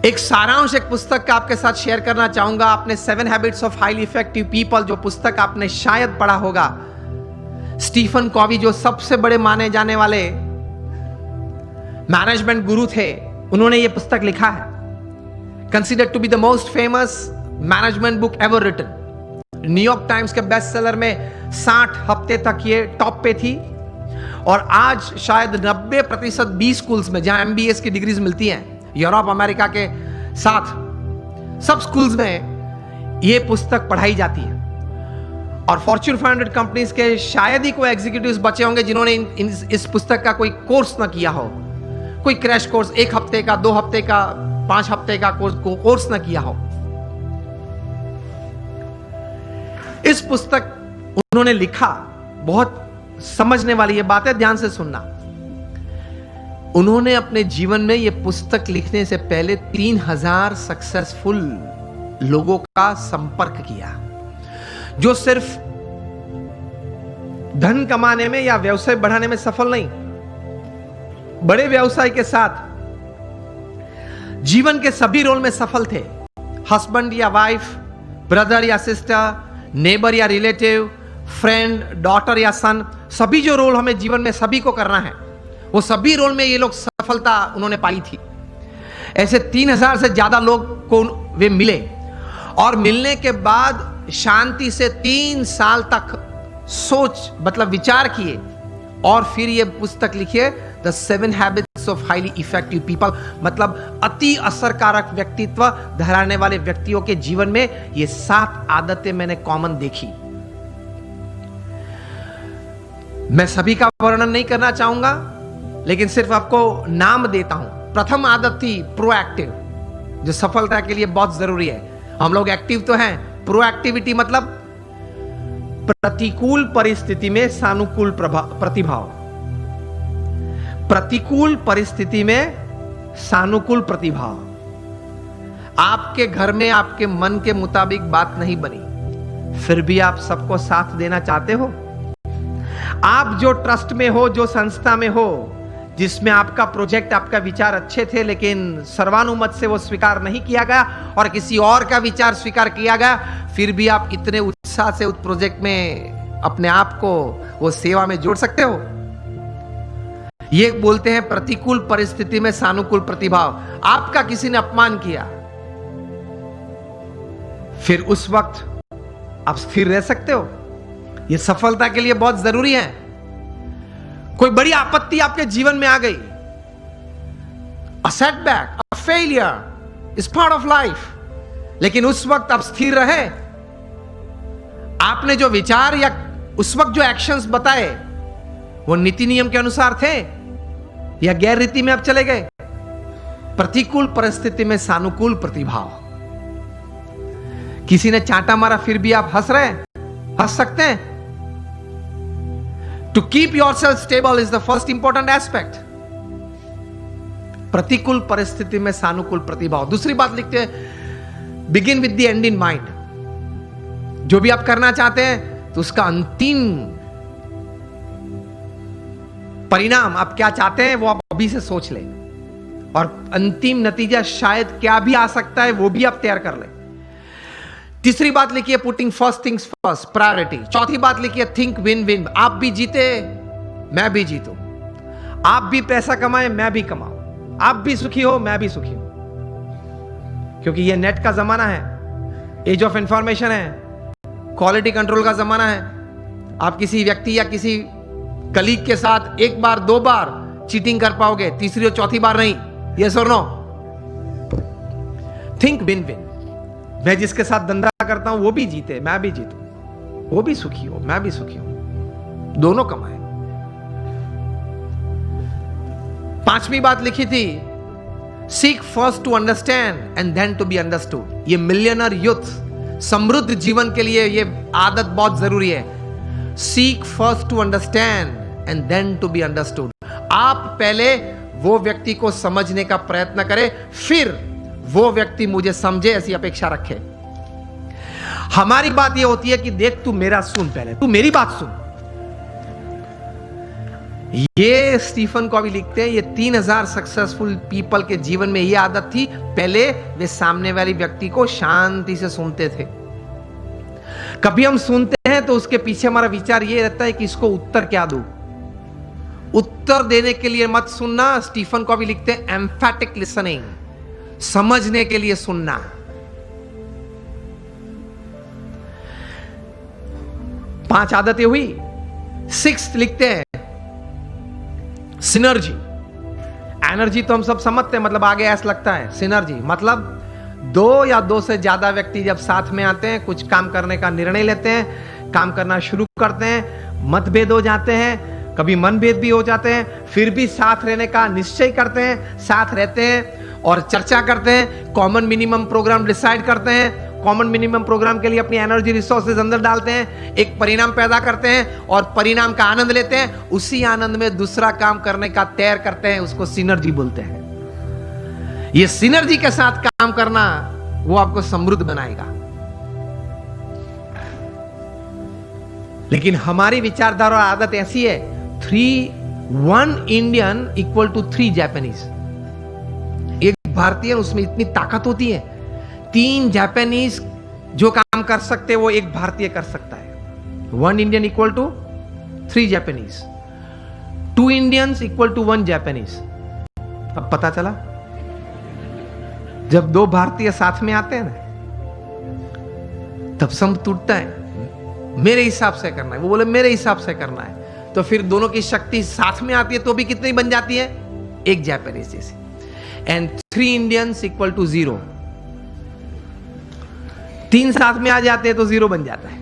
एक सारांश एक पुस्तक का आपके साथ शेयर करना चाहूंगा। आपने 7 habits of highly effective people जो पुस्तक आपने शायद पढ़ा होगा, स्टीफन कॉवी जो सबसे बड़े माने जाने वाले मैनेजमेंट गुरु थे, उन्होंने यह पुस्तक लिखा है। Considered to be the most famous management book ever written. New York times के बेस्ट सेलर में 60 हफ्ते तक ये टॉप पे थी और आज शायद 90% बी स्कूल्स में जहां MBA की डिग्रीज मिलती हैं यूरोप अमेरिका के साथ सब स्कूल्स में ये पुस्तक पढ़ाई जाती है। और फॉर्च्यून 500 कंपनीज के शायद ही कोई एग्जीक्यूटिव्स बचे होंगे जिन्होंने इस पुस्तक का कोई कोर्स ना किया हो, कोई क्रैश कोर्स 1 हफ्ते का, 2 हफ्ते का, 5 हफ्ते का कोर्स ना किया हो। इस पुस्तक उन्होंने लिखा, बहुत समझने वाली ये बात है, ध्यान से सुनना। उन्होंने अपने जीवन में यह पुस्तक लिखने से पहले 3000 सक्सेसफुल लोगों का संपर्क किया, जो सिर्फ धन कमाने में या व्यवसाय बढ़ाने में सफल नहीं, बड़े व्यवसाय के साथ जीवन के सभी रोल में सफल थे। हस्बैंड या वाइफ, ब्रदर या सिस्टर, नेबर या रिलेटिव, फ्रेंड, डॉटर या सन, सभी जो रोल हमें जीवन में सभी को करना है, वो सभी रोल में ये लोग सफलता उन्होंने पाई थी। ऐसे 3000 से ज्यादा लोग को वे मिले और मिलने के बाद शांति से 3 साल तक सोच मतलब विचार किए और फिर ये पुस्तक लिखिए, the 7 habits of highly effective people. मतलब अति असरकारक व्यक्तित्व धराने वाले व्यक्तियों के जीवन में ये 7 आदतें मैंने कॉमन देखी। मैं सभी का वर्णन नहीं करना चाहूंगा, लेकिन सिर्फ आपको नाम देता हूं। प्रथम आदत थी प्रोएक्टिव, जो सफलता के लिए बहुत जरूरी है। हम लोग एक्टिव तो हैं, प्रोएक्टिविटी मतलब प्रतिकूल परिस्थिति में सानुकूल प्रतिभाव। प्रतिकूल परिस्थिति में सानुकूल प्रतिभाव। आपके घर में आपके मन के मुताबिक बात नहीं बनी, फिर भी आप सबको साथ देना चाहते हो। आप जो ट्रस्ट में हो, जो संस्था में हो, जिसमें आपका प्रोजेक्ट, आपका विचार अच्छे थे, लेकिन सर्वानुमत से वो स्वीकार नहीं किया गया और किसी और का विचार स्वीकार किया गया, फिर भी आप इतने उत्साह से उस प्रोजेक्ट में अपने आप को वो सेवा में जोड़ सकते हो। ये बोलते हैं प्रतिकूल परिस्थिति में सानुकूल प्रतिभाव। आपका किसी ने अपमान किया, फिर उस वक्त आप स्थिर रह सकते हो। यह सफलता के लिए बहुत जरूरी है। कोई बड़ी आपत्ति आपके जीवन में आ गई, a setback, a failure is part of life, लेकिन उस वक्त आप स्थिर रहे। आपने जो विचार या उस वक्त जो एक्शंस बताए वो नीति नियम के अनुसार थे या गैर रीति में आप चले गए। प्रतिकूल परिस्थिति में सानुकूल प्रतिभाव। किसी ने चांटा मारा, फिर भी आप हंस रहे हैं, हंस सकते हैं। To keep yourself stable is the first important aspect. प्रतिकूल परिस्थिति में सानुकूल प्रतिभाव। दूसरी बात लिखते हैं, begin with the end in mind. जो भी आप करना चाहते हैं तो उसका अंतिम परिणाम आप क्या चाहते हैं वो आप अभी से सोच लें, और अंतिम नतीजा शायद क्या भी आ सकता है वो भी आप तैयार कर लें। तीसरी बात लिखिए, putting first things first, priority. चौथी बात लिखिए, थिंक विन विन। आप भी जीते, मैं भी जीतूं। आप भी पैसा कमाए, मैं भी कमाऊं। आप भी सुखी हो, मैं भी सुखी हूं। क्योंकि ये नेट का जमाना है, एज ऑफ इंफॉर्मेशन है, क्वालिटी कंट्रोल का जमाना है। आप किसी व्यक्ति या किसी कलीग के साथ 1 बार 2 बार चीटिंग कर पाओगे, तीसरी और चौथी बार नहीं। यस और नो? Think win win. मैं जिसके साथ धंधा करता हूं वो भी जीते, मैं भी जीतूं। वो भी सुखी हो, मैं भी सुखी हूं, दोनों कमाए। 5वीं बात लिखी थी, seek first to understand and then to be understood. ये मिलियनर यूथ समृद्ध जीवन के लिए ये आदत बहुत जरूरी है। Seek first to understand and then to be understood. आप पहले वो व्यक्ति को समझने का प्रयत्न करें, फिर वो व्यक्ति मुझे समझे, ऐसी अपेक्षा रखे। हमारी बात ये होती है कि देख तू मेरा सुन, पहले तू मेरी बात सुन। ये स्टीफन कॉवी लिखते हैं, ये 3000 सक्सेसफुल पीपल के जीवन में ये आदत थी। पहले वे सामने वाले व्यक्ति को शांति से सुनते थे। कभी हम सुनते हैं तो उसके पीछे हमारा विचार ये रहता है कि इसको उत्तर क्या दूं। उत्तर देने के लिए मत सुनना। स्टीफन कॉवी लिखते हैं एम्फैटिक लिसनिंग, समझने के लिए सुनना। पांच आदतें हुई। 6 लिखते हैं सिनर्जी। एनर्जी तो हम सब समझते हैं, मतलब आगे ऐसा लगता है। सिनर्जी मतलब 2 या 2 से ज्यादा व्यक्ति जब साथ में आते हैं, कुछ काम करने का निर्णय लेते हैं, काम करना शुरू करते हैं, मतभेद हो जाते हैं, कभी मनभेद भी हो जाते हैं, फिर भी साथ रहने का निश्चय करते हैं, साथ रहते हैं और चर्चा करते हैं, कॉमन मिनिमम प्रोग्राम डिसाइड करते हैं, कॉमन मिनिमम प्रोग्राम के लिए अपनी एनर्जी रिसोर्सेज अंदर डालते हैं, एक परिणाम पैदा करते हैं और परिणाम का आनंद लेते हैं। उसी आनंद में दूसरा काम करने का तैयार करते हैं, उसको सिनर्जी बोलते हैं। ये सिनर्जी के साथ काम करना वो आपको समृद्ध बनाएगा। लेकिन हमारी विचारधारा और आदत ऐसी है, 1 इंडियन इक्वल टू 3 जापानीज। एक भारतीय, उसमें इतनी ताकत होती है, 3 जापानीज जो काम कर सकते हैं वो एक भारतीय कर सकता है। 1 Indian equal to 3 Japanese, 2 Indians equal to 1 Japanese. अब पता चला, जब 2 भारतीय साथ में आते हैं ना, तब सम टूटता है। मेरे हिसाब से करना है, वो बोले मेरे हिसाब से करना है, तो फिर दोनों की शक्ति साथ में आती है तो भी कितनी बन जाती है? एक जापानीज जैसी। And 3 Indians equal to 0। 3 साथ में आ जाते हैं तो 0 बन जाता है।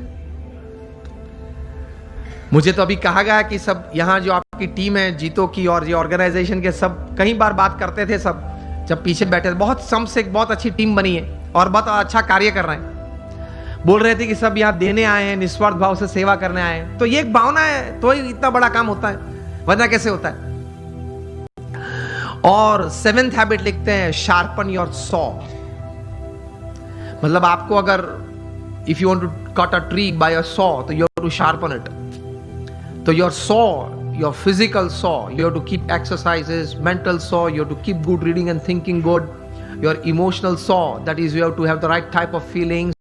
मुझे तो अभी कहा गया कि सब यहां जो आपकी टीम है जीतो की और ये ऑर्गेनाइजेशन के, सब कई बार बात करते थे, सब जब पीछे बैठे, बहुत सम से बहुत अच्छी टीम बनी है और बहुत अच्छा कार्य कर रहे हैं। बोल रहे थे कि सब यहां देने आए हैं, निस्वार्थ भाव से सेवा करने आए हैं। तो ये एक भावना है तो ही इतना बड़ा काम होता है, वरना कैसे होता है। और 7th हैबिट लिखते हैं शार्पन योर सॉ। मतलब आपको अगर if you want to cut a tree by a saw तो you have to sharpen it. तो your saw, your physical saw, you have to keep exercises, mental saw, you have to keep good reading and thinking good, your emotional saw, that is you have to have the right type of feelings,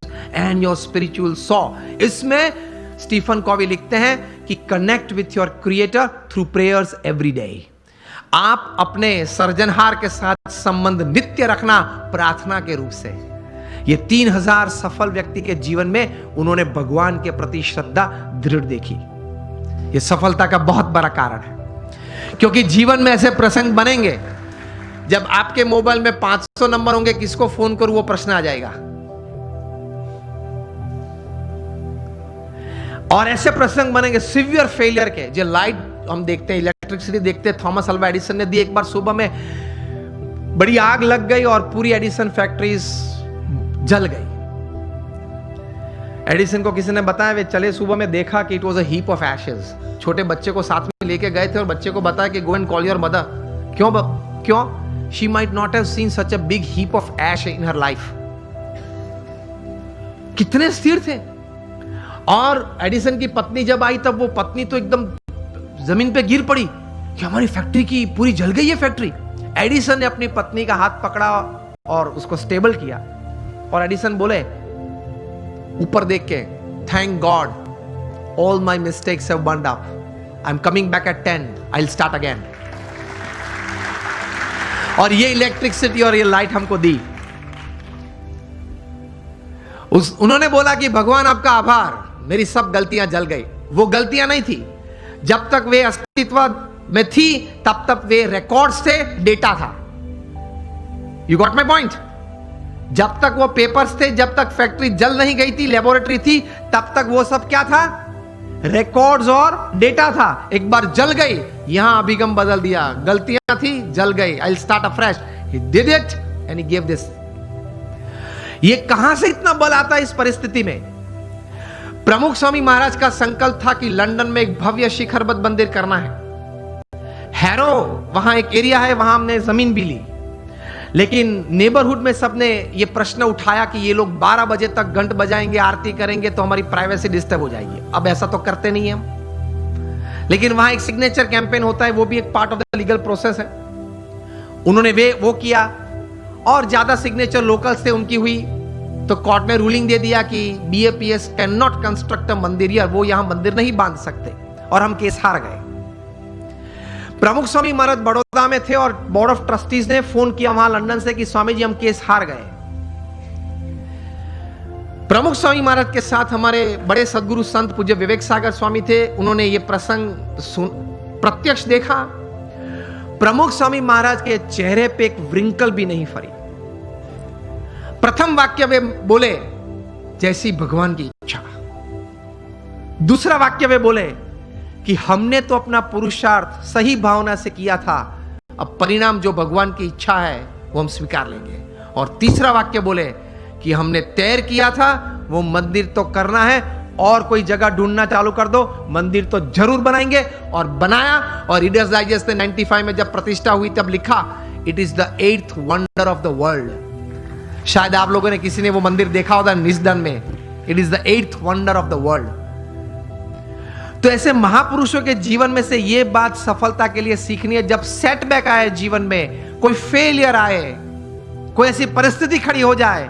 and your spiritual saw. इसमें Stephen Covey लिखते हैं कि connect with your creator through prayers every day. आप अपने सर्जनहार के साथ संबंध नित्य रखना प्रार्थना के रूप से। ये 3000 सफल व्यक्ति के जीवन में उन्होंने भगवान के प्रति श्रद्धा दृढ़ देखी। ये सफलता का बहुत बड़ा कारण है, क्योंकि जीवन में ऐसे प्रसंग बनेंगे जब आपके मोबाइल में 500 नंबर होंगे, किसको फोन करूं वो प्रश्न आ जाएगा। और ऐसे प्रसंग बनेंगे सिवियर फेलियर के, जो लाइट हम देखते हैं, इलेक्ट्रिसिटी देखते हैं, थॉमस अल्वा एडिसन ने दी। एक बार सुबह में बड़ी आग लग गई और पूरी एडिसन फैक्ट्रीज जल गई। एडिसन को किसी ने बताया, वे चले सुबह में देखा कि it was a heap of ashes. छोटे बच्चे को साथ में लेके गए थे और बच्चे को बताया कि go and call your mother. क्यों? She might not have seen such a big heap of ash in her life. कितने स्थिर थे। और एडिसन की पत्नी जब आई, तब वो पत्नी तो एकदम जमीन पे गिर पड़ी कि हमारी फैक्ट्री की पूरी जल गई है फैक्ट्री। एडिसन ने अपनी पत्नी का हाथ पकड़ा और उसको स्टेबल किया। और एडिसन बोले ऊपर देख के, thank God all my mistakes have burned up, I am coming back at 10, I will start again. और ये इलेक्ट्रिसिटी और ये लाइट हमको दी। उन्होंने बोला कि भगवान आपका आभार, मेरी सब गलतियां जल गई। वो गलतियां नहीं थी, जब तक वे अस्तित्व में थी तब तक वे रिकॉर्ड्स थे, डेटा था। You got my point? जब तक वो पेपर्स थे, जब तक फैक्ट्री जल नहीं गई थी, लेबोरेटरी थी, तब तक वो सब क्या था? रिकॉर्ड्स और डेटा था। एक बार जल गई, यहां अभिगम बदल दिया। गलतियां थी, जल गई, I will start afresh. He did it and he give this. ये कहां से इतना बल आता है इस परिस्थिति में? प्रमुख स्वामी महाराज का संकल्प था कि लंदन में एक भव्य शिखरबद्ध मंदिर करना है। हैरो वहां एक एरिया है, वहां हमने जमीन भी ली। लेकिन नेबरहुड में सबने ये प्रश्न उठाया कि ये लोग 12 बजे तक घंट बजाएंगे, आरती करेंगे, तो हमारी प्राइवेसी डिस्टर्ब हो जाएगी। अब ऐसा तो करते नहीं हम, लेकिन वहां एक सिग्नेचर कैंपेन होता है, वो भी एक part of the legal process है। उन्होंने वो किया और ज्यादा सिग्नेचर लोकल्स थे उनकी हुई, तो कोर्ट ने रूलिंग दे दिया कि BAPS can not construct a मंदिर, या वो यहां मंदिर नहीं बांध सकते, और हम केस हार गए। प्रमुख स्वामी महाराज बड़ौदा में थे और बोर्ड ऑफ ट्रस्टीज ने फोन किया वहां लंदन से कि स्वामी जी हम केस हार गए। प्रमुख स्वामी महाराज के साथ हमारे बड़े सदगुरु संत पूज्य विवेक सागर स्वामी थे, उन्होंने ये प्रसंग प्रत्यक्ष देखा। प्रमुख स्वामी महाराज के चेहरे पे एक व्रिंकल भी नहीं फरी। प्रथम वाक्य वे बोले, जैसी भगवान की इच्छा। दूसरा वाक्य वे बोले कि हमने तो अपना पुरुषार्थ सही भावना से किया था, अब परिणाम जो भगवान की इच्छा है वो हम स्वीकार लेंगे। और तीसरा वाक्य बोले कि हमने तय किया था वो मंदिर तो करना है, और कोई जगह ढूंढना चालू कर दो, मंदिर तो जरूर बनाएंगे। और बनाया, और रीडर्स डाइजेस्ट ने 95 में जब प्रतिष्ठा हुई तब लिखा, it is the 8th wonder of the world. शायद आप लोगों ने किसी ने वो मंदिर देखा होगा निस्दन में, it is the 8th wonder of the world. तो ऐसे महापुरुषों के जीवन में से ये बात सफलता के लिए सीखनी है, जब सेटबैक आए जीवन में, कोई फेलियर आए, कोई ऐसी परिस्थिति खड़ी हो जाए,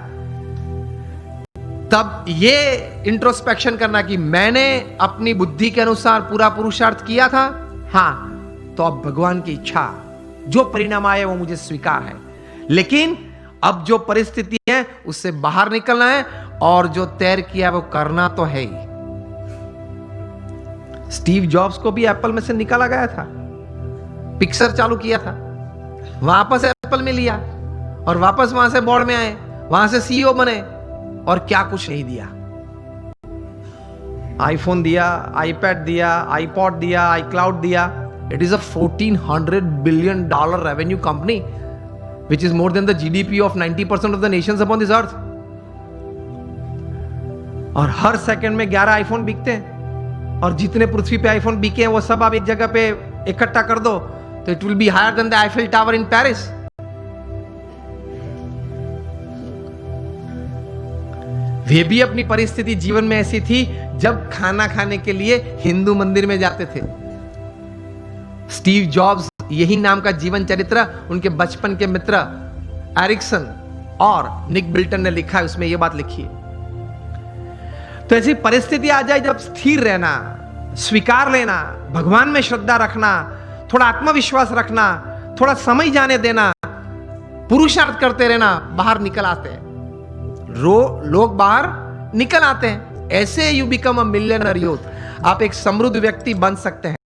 तब ये इंट्रोस्पेक्शन करना कि मैंने अपनी बुद्धि के अनुसार पूरा पुरुषार्थ किया था, हां, तो अब भगवान की इच्छा, जो परिणाम आए वो मुझे स्वीकार है, लेकिन अब जो परिस्थिति है उससे बाहर निकलना है, और जो तय किया वो करना तो है ही। स्टीव जॉब्स को भी एप्पल में से निकाला गया था, पिक्सर चालू किया था, वापस एप्पल में लिया, और वापस वहां से बोर्ड में आए, वहां से CEO बने, और क्या कुछ नहीं दिया। आईफोन दिया, आईपैड दिया, आईपॉड दिया, आईक्लाउड दिया। It is a $1400 billion revenue company, which is more than the GDP of 90% of the nations upon this earth. और हर सेकंड में 11 आईफोन बिकते हैं, और जितने पृथ्वी पे आईफोन बिके हैं वो सब आप एक जगह पे इकट्ठा कर दो तो it will be higher than the Eiffel Tower in Paris. वे भी अपनी परिस्थिति जीवन में ऐसी थी जब खाना खाने के लिए हिंदू मंदिर में जाते थे। स्टीव जॉब्स, यही नाम का जीवन चरित्र उनके बचपन के मित्र एरिक्सन और निक बिल्टन ने लिखा है, उसमें यह बात लिखी है। तो ऐसी परिस्थिति आ जाए जब स्थिर रहना, स्वीकार लेना, भगवान में श्रद्धा रखना, थोड़ा आत्मविश्वास रखना, थोड़ा समय जाने देना, पुरुषार्थ करते रहना, बाहर निकल आते हैं। लोग बाहर निकल आते हैं। ऐसे you become a millionaire youth. आप एक समृद्ध व्यक्ति बन सकते हैं।